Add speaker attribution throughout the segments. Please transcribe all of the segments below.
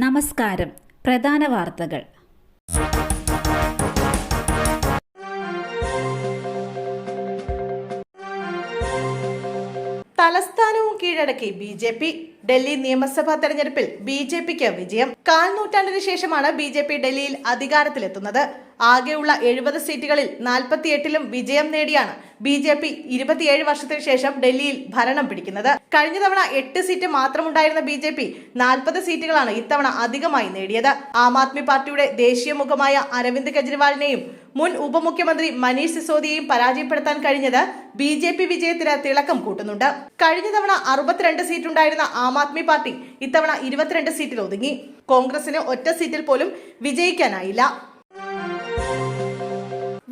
Speaker 1: നമസ്കാരം. പ്രധാന വാർത്തകൾ.
Speaker 2: തലസ്ഥാനവും കീഴടക്കി ബി.ജെ.പി. ഡൽഹി നിയമസഭാ തെരഞ്ഞെടുപ്പിൽ ബി.ജെ.പിക്ക് വിജയം. കാൽനൂറ്റാണ്ടിന് ശേഷമാണ് ബി.ജെ.പി. ഡൽഹിയിൽ അധികാരത്തിലെത്തുന്നത്. ആകെയുള്ള 70 സീറ്റുകളിൽ 48ലും വിജയം നേടിയാണ് ബി.ജെ.പി. 27 വർഷത്തിന് ശേഷം ഡൽഹിയിൽ ഭരണം പിടിക്കുന്നത്. കഴിഞ്ഞ തവണ 8 സീറ്റ് മാത്രമുണ്ടായിരുന്ന ബി.ജെ.പി. 40 സീറ്റുകളാണ് ഇത്തവണ അധികമായി നേടിയത്. ആം ആദ്മി പാർട്ടിയുടെ ദേശീയ മുഖമായ അരവിന്ദ് കെജ്രിവാളിനെയും മുൻ ഉപമുഖ്യമന്ത്രി മനീഷ് സിസോദിയെയും പരാജയപ്പെടുത്താൻ കഴിഞ്ഞത് ബി.ജെ.പി. വിജയത്തിന് തിളക്കം കൂട്ടുന്നുണ്ട്. കഴിഞ്ഞ തവണ 62 സീറ്റുണ്ടായിരുന്ന ആം ആദ്മി പാർട്ടി ഇത്തവണ 22 സീറ്റിൽ ഒതുങ്ങി. കോൺഗ്രസിന് ഒറ്റ സീറ്റിൽ പോലും വിജയിക്കാനായില്ല.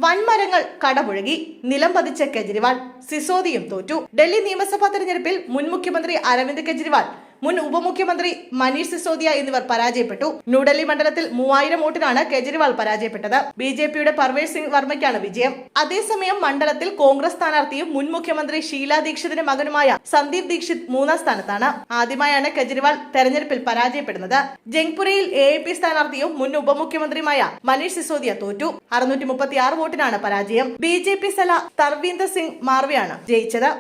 Speaker 2: വൻമരങ്ങൾ കടപുഴകി, നിലം പതിച്ച കെജ്രിവാൾ, സിസോദിയും തോറ്റു. ഡൽഹി നിയമസഭാ തെരഞ്ഞെടുപ്പിൽ മുൻ മുഖ്യമന്ത്രി അരവിന്ദ് കെജ്രിവാൾ, മുൻ ഉപമുഖ്യമന്ത്രി മനീഷ് സിസോദിയ എന്നിവർ പരാജയപ്പെട്ടു. ന്യൂഡൽഹി മണ്ഡലത്തിൽ 3000 വോട്ടിനാണ് കെജ്രിവാൾ പരാജയപ്പെട്ടത്. ബി.ജെ.പിയുടെ പർവേഷ് സിംഗ് വർമ്മയ്ക്കാണ് വിജയം. അതേസമയം മണ്ഡലത്തിൽ കോൺഗ്രസ് സ്ഥാനാർത്ഥിയും മുൻ മുഖ്യമന്ത്രി ഷീല ദീക്ഷിതിന്റെ മകനുമായ സന്ദീപ് ദീക്ഷിത് 3ാം സ്ഥാനത്താണ്. ആദ്യമായാണ് കെജ്രിവാൾ തെരഞ്ഞെടുപ്പിൽ പരാജയപ്പെടുന്നത്. ജംഗ്പുരയിൽ എ.പി. സ്ഥാനാർത്ഥിയും മുൻ ഉപമുഖ്യമന്ത്രിയുമായ മനീഷ് സിസോദിയ തോറ്റു. 636 വോട്ടിനാണ് പരാജയം. ബി.ജെ.പി. സല തർവീന്ദർ സിംഗ് മാർവിയാണ് ജയിച്ചത്.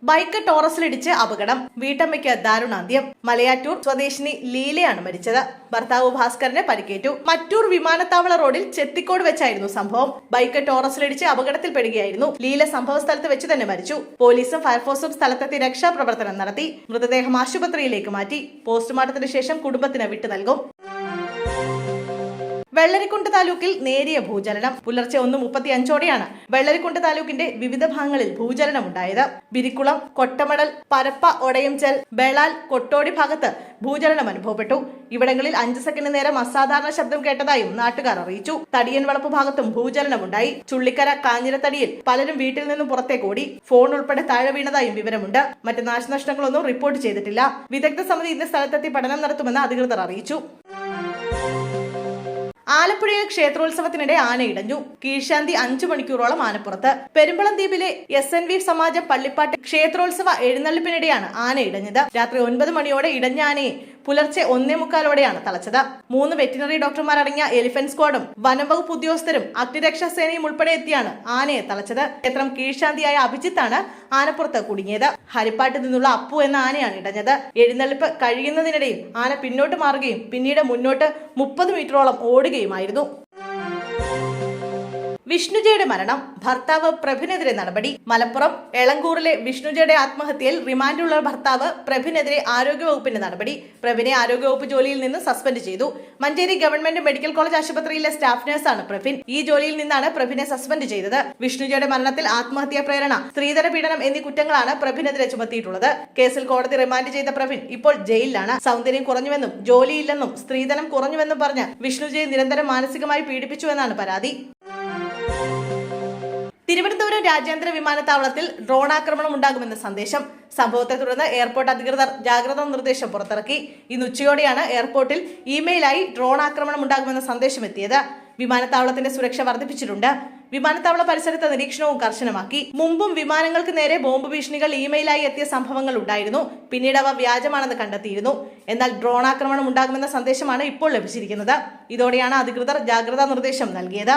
Speaker 2: ബൈക്ക് ടോറസിലിടിച്ച് അപകടം, വീട്ടമ്മയ്ക്ക് ദാരുണാന്ത്യം. മലയാറ്റൂർ സ്വദേശിനി ലീലയാണ് മരിച്ചത്. ഭർത്താവ് ഭാസ്കറിന് പരിക്കേറ്റു. മറ്റൂർ വിമാനത്താവള റോഡിൽ ചെത്തിക്കോട് വെച്ചായിരുന്നു സംഭവം. ബൈക്ക് ടോറസിലിടിച്ച് അപകടത്തിൽപ്പെടുകയായിരുന്നു. ലീല സംഭവ സ്ഥലത്ത് വെച്ച് തന്നെ മരിച്ചു. പോലീസും ഫയർഫോഴ്സും സ്ഥലത്തെത്തി രക്ഷാപ്രവർത്തനം നടത്തി. മൃതദേഹം ആശുപത്രിയിലേക്ക് മാറ്റി. പോസ്റ്റ്മോർട്ടത്തിന് ശേഷം കുടുംബത്തിന് വിട്ടു നൽകും. വെള്ളരിക്കുണ്ട് താലൂക്കിൽ നേരിയ ഭൂചലനം. പുലർച്ചെ 1:35ഓടെയാണ് വെള്ളരിക്കുണ്ട് താലൂക്കിന്റെ വിവിധ ഭാഗങ്ങളിൽ ഭൂചലനമുണ്ടായത്. ബിരിക്കുളം, കൊട്ടമടൽ, പരപ്പ, ഒടയംചൽ, ബെളാൽ, കൊട്ടോടി ഭാഗത്ത് ഭൂചലനം അനുഭവപ്പെട്ടു. ഇവിടങ്ങളിൽ 5 സെക്കൻഡ് നേരം അസാധാരണ ശബ്ദം കേട്ടതായും നാട്ടുകാർ അറിയിച്ചു. തടിയൻ വളപ്പ് ഭാഗത്തും ഭൂചലനമുണ്ടായി. ചുള്ളിക്കര, കാഞ്ഞിരത്തടിയിൽ പലരും വീട്ടിൽ നിന്നും പുറത്തേക്ക് ഓടി. ഫോൺ ഉൾപ്പെടെ താഴെ വീണതായും വിവരമുണ്ട്. മറ്റ് നാശനഷ്ടങ്ങളൊന്നും റിപ്പോർട്ട് ചെയ്തിട്ടില്ല. വിദഗ്ധ സമിതി ഇന്ന് സ്ഥലത്തെത്തി പഠനം നടത്തുമെന്ന് അധികൃതർ അറിയിച്ചു. ആലപ്പുഴയിൽ ക്ഷേത്രോത്സവത്തിനിടെ ആന ഇടഞ്ഞു. കീഴ്ശാന്തി 5 മണിക്കൂറോളം ആനപ്പുറത്ത്. പെരുമ്പളം ദ്വീപിലെ SNV സമാജം പള്ളിപ്പാട്ട് ക്ഷേത്രോത്സവ എഴുന്നള്ളിപ്പിനിടെയാണ് ആന ഇടഞ്ഞത്. രാത്രി 9 മണിയോടെ ഇടഞ്ഞ ആനയെ പുലർച്ചെ 1:45ഓടെയാണ് തളച്ചത്. 3 വെറ്റിനറി ഡോക്ടർമാരടങ്ങിയ എലിഫന്റ് സ്ക്വാഡും വനംവകുപ്പ് ഉദ്യോഗസ്ഥരും അഗ്നിരക്ഷാ സേനയും ഉൾപ്പെടെ എത്തിയാണ് ആനയെ തളച്ചത്. ക്ഷേത്രം കീഴ്ശാന്തിയായ അഭിജിത്താണ് ആനപ്പുറത്ത് കുടുങ്ങിയത്. ഹരിപ്പാട്ടിൽ നിന്നുള്ള അപ്പു എന്ന ആനയാണ് ഇടഞ്ഞത്. എഴുന്നള്ളിപ്പ് കഴിയുന്നതിനിടയിൽ ആന പിന്നോട്ട് മാറുകയും പിന്നീട് മുന്നോട്ട് 30 മീറ്ററോളം ഓടുകയുമായിരുന്നു. വിഷ്ണുജയുടെ മരണം, ഭർത്താവ് പ്രഭിനെതിരെ നടപടി. മലപ്പുറം എളങ്കൂറിലെ വിഷ്ണുജയുടെ ആത്മഹത്യയിൽ റിമാൻഡിലുള്ള ഭർത്താവ് പ്രഭിനെതിരെ ആരോഗ്യവകുപ്പിന്റെ നടപടി. പ്രഭിനെ ആരോഗ്യവകുപ്പ് ജോലിയിൽ നിന്ന് സസ്പെൻഡ് ചെയ്തു. മഞ്ചേരി ഗവൺമെന്റ് മെഡിക്കൽ കോളേജ് ആശുപത്രിയിലെ സ്റ്റാഫ് നഴ്സാണ് പ്രഭിൻ. ഈ ജോലിയിൽ നിന്നാണ് പ്രഭിനെ സസ്പെൻഡ് ചെയ്തത്. വിഷ്ണുജയുടെ മരണത്തിൽ ആത്മഹത്യാ പ്രേരണ, സ്ത്രീധന പീഡനം എന്നീ കുറ്റങ്ങളാണ് പ്രഭിനെതിരെ ചുമത്തിയിട്ടുള്ളത്. കേസിൽ കോടതി റിമാൻഡ് ചെയ്ത പ്രഭിൻ ഇപ്പോൾ ജയിലിലാണ്. സൗന്ദര്യം കുറഞ്ഞുവെന്നും ജോലിയില്ലെന്നും സ്ത്രീധനം കുറഞ്ഞുവെന്നും പറഞ്ഞ് വിഷ്ണുജയെ നിരന്തരം മാനസികമായി പീഡിപ്പിച്ചുവെന്നാണ് പരാതി. തിരുവനന്തപുരം രാജ്യാന്തര വിമാനത്താവളത്തിൽ ഡ്രോൺ ആക്രമണം ഉണ്ടാകുമെന്ന സന്ദേശം. സംഭവത്തെ തുടർന്ന് എയർപോർട്ട് അധികൃതർ ജാഗ്രതാ നിർദ്ദേശം പുറത്തിറക്കി. ഇന്ന് ഉച്ചയോടെയാണ് എയർപോർട്ടിൽ ഇമെയിലായി ഡ്രോൺ ആക്രമണം ഉണ്ടാകുമെന്ന സന്ദേശം എത്തിയത്. വിമാനത്താവളത്തിന്റെ സുരക്ഷ വർദ്ധിപ്പിച്ചിട്ടുണ്ട്. വിമാനത്താവള പരിസരത്ത് നിരീക്ഷണവും കർശനമാക്കി. മുമ്പും വിമാനങ്ങൾക്ക് നേരെ ബോംബ് ഭീഷണികൾ ഇമെയിലായി എത്തിയ സംഭവങ്ങൾ ഉണ്ടായിരുന്നു. പിന്നീട് അവ വ്യാജമാണെന്ന് കണ്ടെത്തിയിരുന്നു. എന്നാൽ ഡ്രോൺ ആക്രമണം ഉണ്ടാകുമെന്ന സന്ദേശമാണ് ഇപ്പോൾ ലഭിച്ചിരിക്കുന്നത്. ഇതോടെയാണ് അധികൃതർ ജാഗ്രതാ നിർദ്ദേശം നൽകിയത്.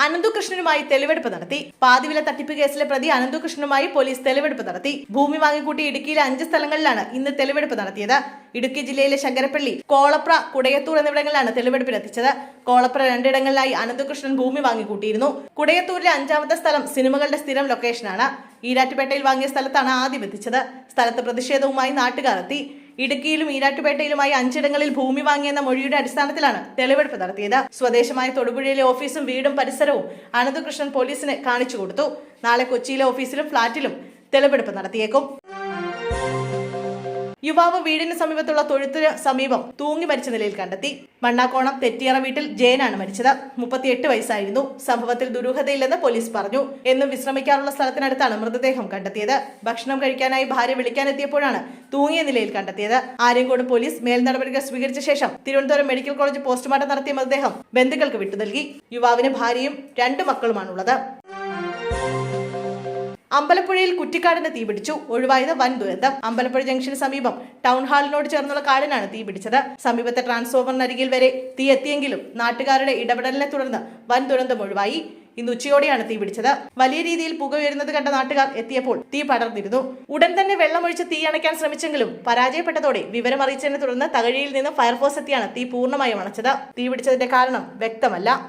Speaker 2: അനന്തുകൃഷ്ണനുമായി തെളിവെടുപ്പ് നടത്തി. പാതിവില തട്ടിപ്പ് കേസിലെ പ്രതി അനന്തുകൃഷ്ണനുമായി പോലീസ് തെളിവെടുപ്പ് നടത്തി. ഭൂമി വാങ്ങിക്കൂട്ടി ഇടുക്കിയിലെ 5 സ്ഥലങ്ങളിലാണ് ഇന്ന് തെളിവെടുപ്പ് നടത്തിയത്. ഇടുക്കി ജില്ലയിലെ ശങ്കരപ്പള്ളി, കോളപ്ര, കുടയത്തൂർ എന്നിവിടങ്ങളിലാണ് തെളിവെടുപ്പിനെത്തിച്ചത്. കോളപ്ര 2 ഇടങ്ങളിലായി അനന്തുകൃഷ്ണൻ ഭൂമി വാങ്ങിക്കൂട്ടിയിരുന്നു. കുടയത്തൂരിലെ 5ാമത്തെ സ്ഥലം സിനിമകളുടെ സ്ഥിരം ലൊക്കേഷനാണ്. ഈരാറ്റുപേട്ടയിൽ വാങ്ങിയ സ്ഥലത്താണ് ആദ്യം എത്തിച്ചത്. സ്ഥലത്ത് പ്രതിഷേധവുമായി നാട്ടുകാർ എത്തി. ഇടുക്കിയിലും ഈരാറ്റുപേട്ടയിലുമായി 5 ഇടങ്ങളിൽ ഭൂമി വാങ്ങിയെന്ന മൊഴിയുടെ അടിസ്ഥാനത്തിലാണ് തെളിവെടുപ്പ് നടത്തിയത്. സ്വദേശമായ തൊടുപുഴയിലെ ഓഫീസും വീടും പരിസരവും അനന്തകൃഷ്ണൻ പോലീസിന് കാണിച്ചു കൊടുത്തു. നാളെ കൊച്ചിയിലെ ഓഫീസിലും ഫ്ളാറ്റിലും തെളിവെടുപ്പ് നടത്തിയേക്കും. യുവാവ് വീടിന് സമീപത്തുള്ള തൊഴുത്തിന് സമീപം തൂങ്ങി മരിച്ച നിലയിൽ കണ്ടെത്തി. മണ്ണാക്കോണം തെറ്റിയറ വീട്ടിൽ ജയനാണ് മരിച്ചത്. 38 വയസ്സായിരുന്നു. സംഭവത്തിൽ ദുരൂഹതയില്ലെന്ന് പോലീസ് പറഞ്ഞു. എന്നും വിശ്രമിക്കാറുള്ള സ്ഥലത്തിനടുത്താണ് മൃതദേഹം കണ്ടെത്തിയത്. ഭക്ഷണം കഴിക്കാനായി ഭാര്യ വിളിക്കാനെത്തിയപ്പോഴാണ് തൂങ്ങിയ നിലയിൽ കണ്ടെത്തിയത്. ആര്യങ്കോട് പോലീസ് മേൽ നടപടികൾ സ്വീകരിച്ച ശേഷം തിരുവനന്തപുരം മെഡിക്കൽ കോളേജ് പോസ്റ്റ്മോർട്ടം നടത്തിയ മൃതദേഹം ബന്ധുക്കൾക്ക് വിട്ടു നൽകി. യുവാവിന് ഭാര്യയും 2 മക്കളുമാണുള്ളത്. അമ്പലപ്പുഴയിൽ കുറ്റിക്കാടിന് തീപിടിച്ചു. ഒഴിവായത് വൻ ദുരന്തം. അമ്പലപ്പുഴ ജംഗ്ഷന് സമീപം ടൗൺ ഹാളിനോട് ചേർന്നുള്ള കാടിനാണ് തീപിടിച്ചത്. സമീപത്തെ ട്രാൻസ്ഫോമറിനരികിൽ വരെ തീ എത്തിയെങ്കിലും നാട്ടുകാരുടെ ഇടപെടലിനെ തുടർന്ന് വൻ ദുരന്തം ഒഴിവായി. ഇന്ന് ഉച്ചയോടെയാണ് തീ പിടിച്ചത്. വലിയ രീതിയിൽ പുക ഉയരുന്നത് കണ്ട നാട്ടുകാർ എത്തിയപ്പോൾ തീ പടർന്നിരുന്നു. ഉടൻ തന്നെ വെള്ളമൊഴിച്ച് തീ അണയ്ക്കാൻ ശ്രമിച്ചെങ്കിലും പരാജയപ്പെട്ടതോടെ വിവരം അറിയിച്ചതിനെ തുടർന്ന് തകഴിയിൽ നിന്ന് ഫയർഫോഴ്സ് എത്തിയാണ് തീ പൂർണ്ണമായും അണച്ചത്. തീ പിടിച്ചതിന്റെ കാരണം വ്യക്തമല്ല.